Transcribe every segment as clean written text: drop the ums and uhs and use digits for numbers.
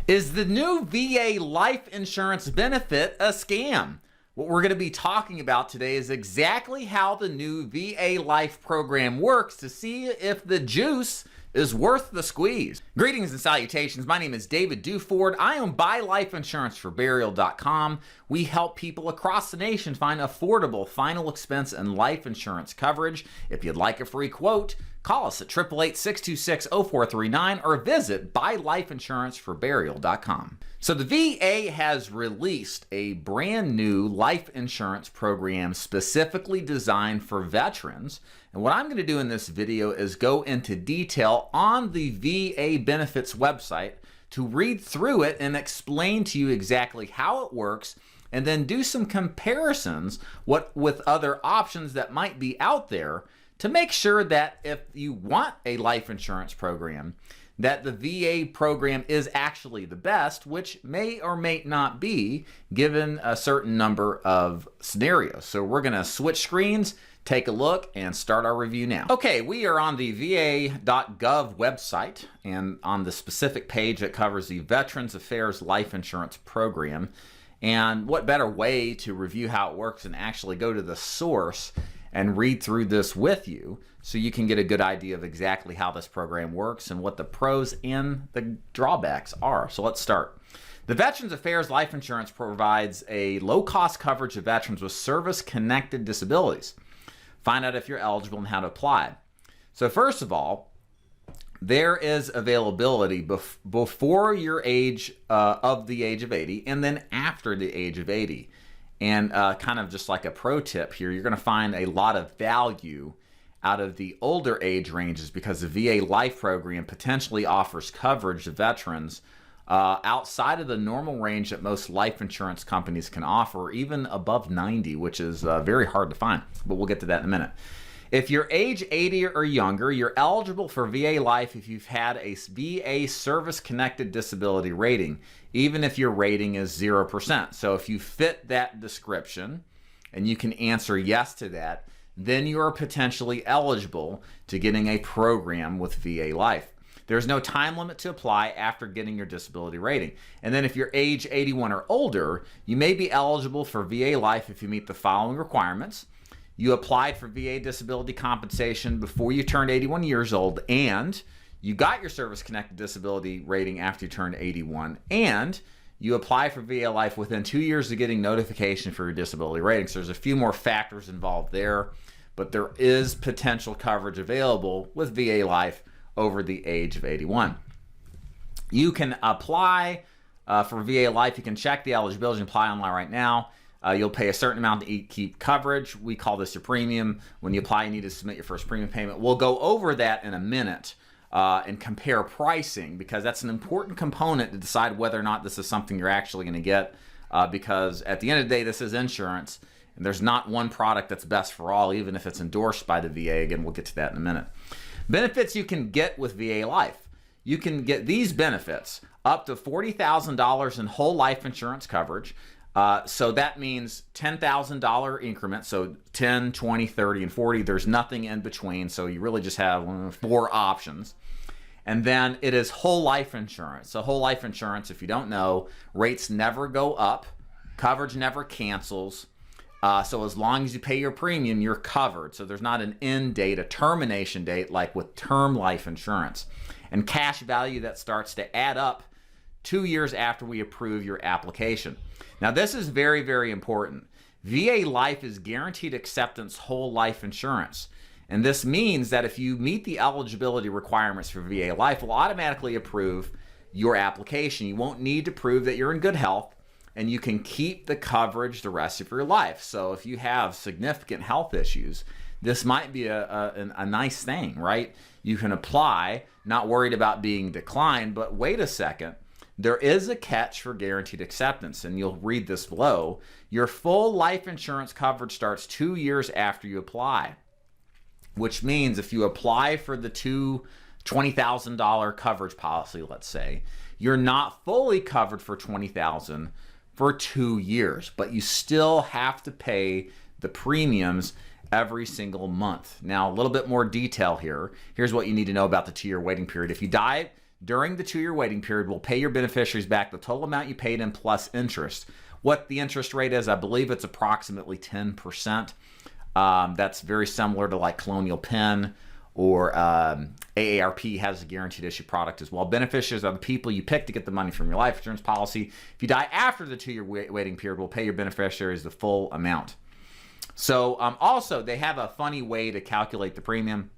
Is the new VA life insurance benefit a scam? What we're going to be talking about today is exactly how the new VA Life program works to see if the juice is worth the squeeze. Greetings and salutations. My name is David Duford. I own VALife We help people across the nation find affordable final expense and life insurance coverage. If you'd like a free quote, call us at 888-626-0439 or visit buylifeinsuranceforburial.com. So the VA has released a brand new life insurance program specifically designed for veterans. And what I'm going to do in this video is go into detail on the VA benefits website to read through it and explain to you exactly how it works, and then do some comparisons with other options that might be out there to make sure that if you want a life insurance program, that the VA program is actually the best, which may or may not be given a certain number of scenarios. So we're going to switch screens, take a look, and start our review now. Okay, we are on the va.gov website, and on the specific page that covers the Veterans Affairs Life Insurance Program. And what better way to review how it works and actually go to the source and read through this with you so you can get a good idea of exactly how this program works and what the pros and the drawbacks are. So let's start. The Veterans Affairs Life Insurance provides a low-cost coverage of veterans with service-connected disabilities. Find out if you're eligible and how to apply. So first of all, there is availability before your age of the age of 80 and then after the age of 80. And kind of just like a pro tip here, you're going to find a lot of value out of the older age ranges because the VA Life program potentially offers coverage to veterans outside of the normal range that most life insurance companies can offer, even above 90, which is very hard to find. But we'll get to that in a minute. If you're age 80 or younger, you're eligible for VA Life if you've had a VA service-connected disability rating, even if your rating is 0%. So if you fit that description and you can answer yes to that, then you are potentially eligible to getting a program with VA Life. There's no time limit to apply after getting your disability rating. And then if you're age 81 or older, you may be eligible for VA Life if you meet the following requirements. You applied for VA disability compensation before you turned 81 years old, and you got your service-connected disability rating after you turned 81, and you apply for VA Life within 2 years of getting notification for your disability rating. So there's a few more factors involved there, but there is potential coverage available with VA Life over the age of 81. You can apply for VA Life. You can check the eligibility and apply online right now. You'll pay a certain amount to keep coverage. We call this your premium. When you apply, you need to submit your first premium payment. We'll go over that in a minute and compare pricing, because that's an important component to decide whether or not this is something you're actually going to get, because at the end of the day, this is insurance, and there's not one product that's best for all, even if it's endorsed by the VA. Again, we'll get to that in a minute. Benefits you can get with VA Life. You can get these benefits: up to $40,000 in whole life insurance coverage. So that means $10,000 increments, so 10, 20, 30, and 40. There's nothing in between, so you really just have 4 options. And then it is whole life insurance. So whole life insurance, if you don't know, rates never go up, coverage never cancels. So as long as you pay your premium, you're covered. So there's not an end date, a termination date like with term life insurance. And cash value that starts to add up 2 years after we approve your application. Now, this is very, very important. VA Life is guaranteed acceptance whole life insurance. And this means that if you meet the eligibility requirements for VA Life, we'll automatically approve your application. You won't need to prove that you're in good health, and you can keep the coverage the rest of your life. So if you have significant health issues, this might be a nice thing, right? You can apply, not worried about being declined, but wait a second. There is a catch for guaranteed acceptance, and you'll read this below. Your full life insurance coverage starts 2 years after you apply, which means if you apply for the $20,000 coverage policy, let's say, you're not fully covered for $20,000 for 2 years, but you still have to pay the premiums every single month. Now, a little bit more detail here. Here's what you need to know about the 2-year waiting period. If you die during the 2-year waiting period will pay your beneficiaries back the total amount you paid in plus interest. What the interest rate is, I believe it's approximately 10%. That's very similar to like Colonial Penn or AARP has a guaranteed issue product as well. Beneficiaries are the people you pick to get the money from your life insurance policy. If you die after the 2-year waiting period, we'll pay your beneficiaries the full amount. So also, they have a funny way to calculate the premium.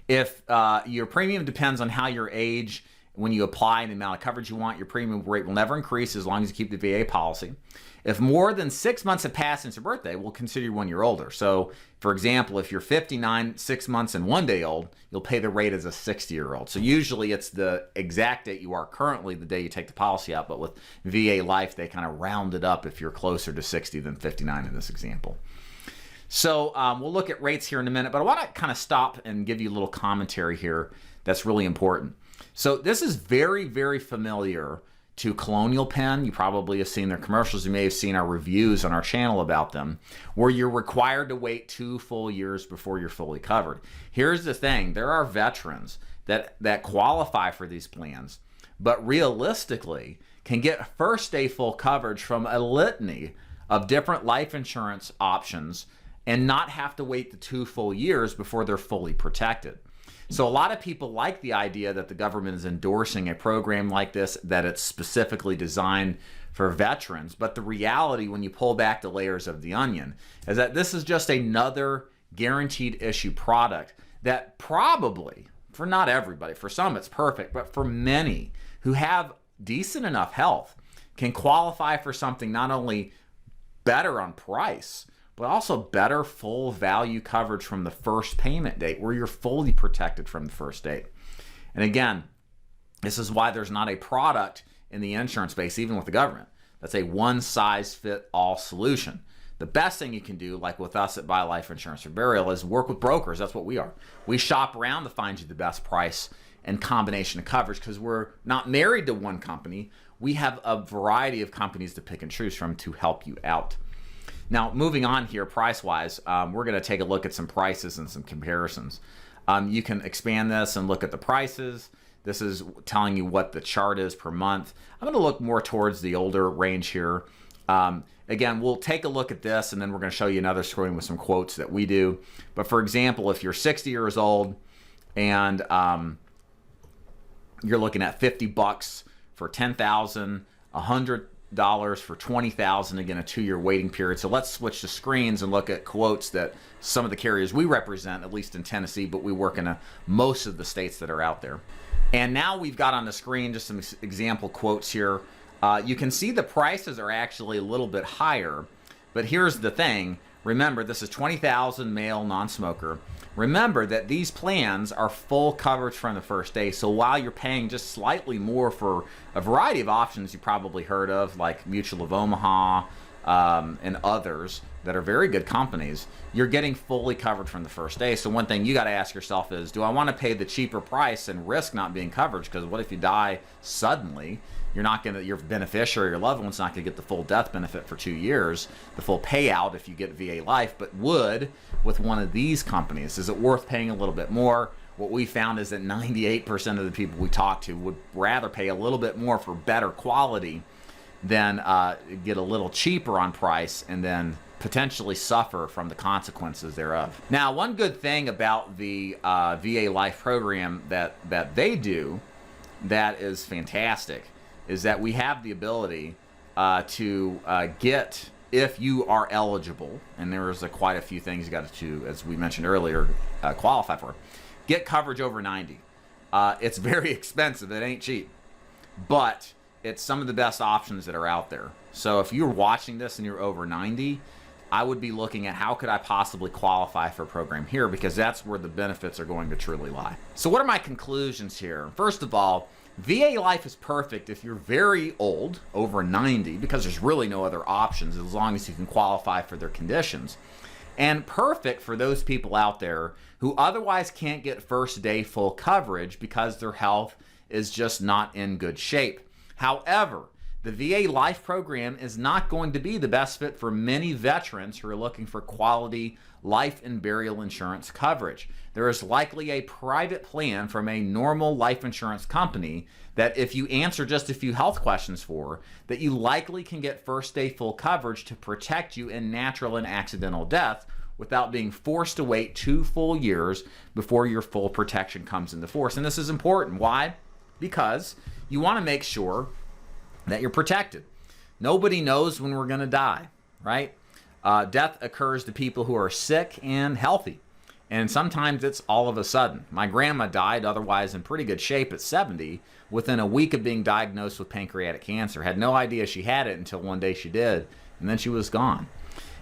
If your premium depends on how your age, when you apply and the amount of coverage you want, your premium rate will never increase as long as you keep the VA policy. If more than 6 months have passed since your birthday, we'll consider you 1 year older. So, for example, if you're 59, 6 months and 1 day old, you'll pay the rate as a 60-year-old. So usually it's the exact date you are currently, the day you take the policy out. But with VALife, they kind of round it up if you're closer to 60 than 59 in this example. So we'll look at rates here in a minute, but I want to kind of stop and give you a little commentary here that's really important. So this is very, very familiar to Colonial Penn. You probably have seen their commercials. You may have seen our reviews on our channel about them, where you're required to wait 2 full years before you're fully covered. Here's the thing. There are veterans that qualify for these plans, but realistically can get first day full coverage from a litany of different life insurance options and not have to wait the 2 full years before they're fully protected. So a lot of people like the idea that the government is endorsing a program like this, that it's specifically designed for veterans. But the reality, when you pull back the layers of the onion, is that this is just another guaranteed issue product that probably, for not everybody, for some it's perfect, but for many who have decent enough health can qualify for something not only better on price, but also better full value coverage from the first payment date, where you're fully protected from the first date. And again, this is why there's not a product in the insurance space, even with the government, that's a one-size-fit-all solution. The best thing you can do, like with us at VALife Insurance for Burial, is work with brokers. That's what we are. We shop around to find you the best price and combination of coverage, because we're not married to one company. We have a variety of companies to pick and choose from to help you out. Now, moving on here, price-wise, we're going to take a look at some prices and some comparisons. You can expand this and look at the prices. This is telling you what the chart is per month. I'm going to look more towards the older range here. Again, we'll take a look at this, and then we're going to show you another screen with some quotes that we do. But for example, if you're 60 years old and you're looking at $50 for $10,000, $100 for $20,000, again, a 2-year waiting period. So let's switch to screens and look at quotes that some of the carriers we represent, at least in Tennessee, but we work in most of the states that are out there. And now we've got on the screen just some example quotes here. You can see the prices are actually a little bit higher, but here's the thing. Remember, this is $20,000 male non-smoker. Remember that these plans are full coverage from the first day. So while you're paying just slightly more for a variety of options you probably heard of, like Mutual of Omaha and others that are very good companies, you're getting fully covered from the first day. So one thing you got to ask yourself is, do I want to pay the cheaper price and risk not being covered? Because what if you die suddenly? Your beneficiary, your loved one's not going to get the full death benefit for 2 years, the full payout if you get VALife, but would with one of these companies. Is it worth paying a little bit more? What we found is that 98% of the people we talk to would rather pay a little bit more for better quality than get a little cheaper on price and then potentially suffer from the consequences thereof. Now, one good thing about the VALife program that they do that is fantastic is that we have the ability to get, if you are eligible, and there's quite a few things you got to, as we mentioned earlier, qualify for, get coverage over 90. It's very expensive. It ain't cheap, but it's some of the best options that are out there. So if you're watching this and you're over 90, I would be looking at how could I possibly qualify for a program here, because that's where the benefits are going to truly lie. So what are my conclusions here? First of all, VALife is perfect if you're very old, over 90, because there's really no other options as long as you can qualify for their conditions. And perfect for those people out there who otherwise can't get first day full coverage because their health is just not in good shape. However, the VALife program is not going to be the best fit for many veterans who are looking for quality life and burial insurance coverage. There is likely a private plan from a normal life insurance company that if you answer just a few health questions for, that you likely can get first day full coverage to protect you in natural and accidental death without being forced to wait 2 full years before your full protection comes into force. And this is important. Why? Because you want to make sure that you're protected. Nobody knows when we're going to die, right? Death occurs to people who are sick and healthy. And sometimes it's all of a sudden. My grandma died, otherwise in pretty good shape, at 70, within a week of being diagnosed with pancreatic cancer. Had no idea she had it until one day she did, and then she was gone.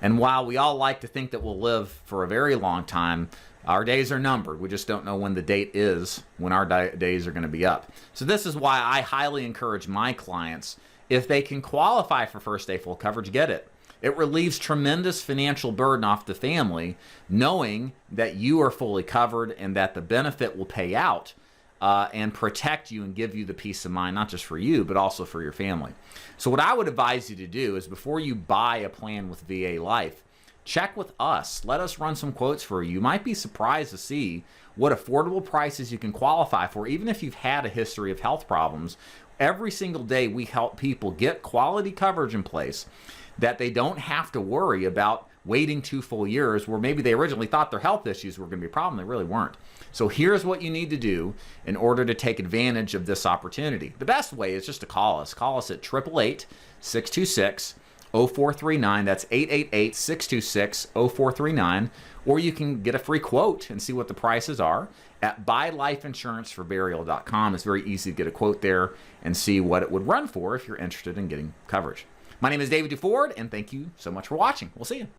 And while we all like to think that we'll live for a very long time, our days are numbered. We just don't know when the date is when our days are going to be up. So this is why I highly encourage my clients, if they can qualify for first day full coverage, get it. It relieves tremendous financial burden off the family, knowing that you are fully covered and that the benefit will pay out and protect you and give you the peace of mind, not just for you, but also for your family. So what I would advise you to do is before you buy a plan with VALife, check with us. Let us run some quotes for you. You might be surprised to see what affordable prices you can qualify for, even if you've had a history of health problems. Every single day we help people get quality coverage in place that they don't have to worry about waiting 2 full years where maybe they originally thought their health issues were going to be a problem. They really weren't. So here's what you need to do in order to take advantage of this opportunity. The best way is just to call us. Call us at 888-626-0439. That's 888-626-0439. Or you can get a free quote and see what the prices are at buylifeinsuranceforburial.com. It's very easy to get a quote there and see what it would run for if you're interested in getting coverage. My name is David DeFord, and thank you so much for watching. We'll see you.